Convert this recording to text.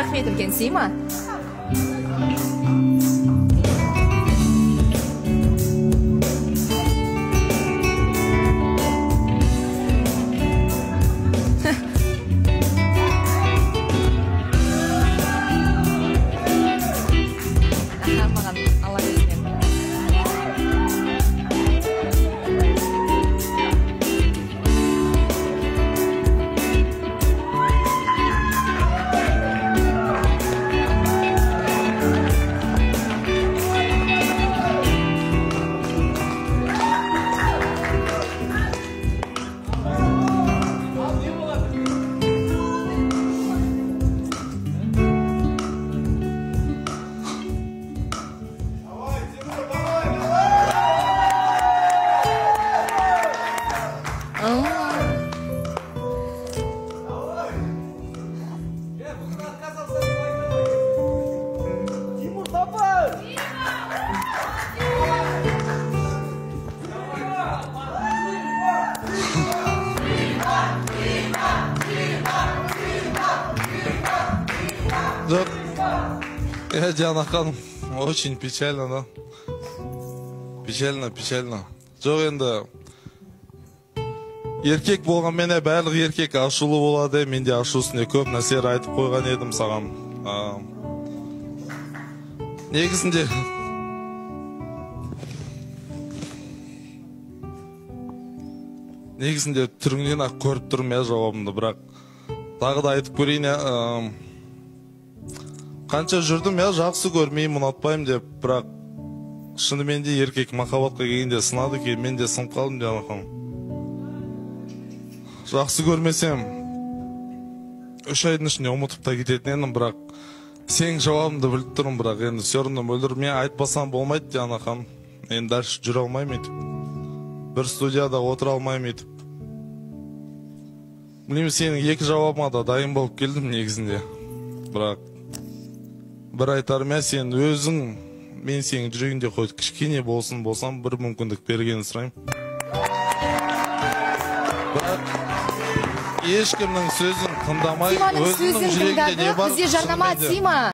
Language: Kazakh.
Рахмет үлкен, Сима. Жоқ, Диана ханым, очень печально, да? Печально. Жоқ, енді еркек болған мене барлық еркек ашулы болады, мен де ашу үстіне көп нәрселер айтып қойған едім саған. Негізінде түріңнен ақ көріп тұрмын жауабымды, бірақ тағы да айтып көрейін. Қанша жүрдім, жақсы көрмеймін, ұнатпаймын деп, бірақ шынымен де еркек махаббатқа келгенде сынады екен, мен де сынып қалдым Диана ханым. Жақсы көрмесем 3 айдың ішінде ұмытып та кететін едім, бірақ сенің жауабымды біліп тұрмын, бірақ енді все равно мөлдір мен айтпасам болмайды Диана ханым. Мен дальше жүре алмаймын етіп, бір студияда отыра алмаймын етіп. Білемін, сенің 2 жауабыма да дайын болып келдім негізінде, бірақ бір айтарым, сен өзің, мен сенің жүрегінде қойды, кішкене болсам бір мүмкіндік бергенін сұрайым. Бірақ ешкімнің сөзін тыңдамай, өзінің жүрегінде не бар, бізде жарнама, Сима.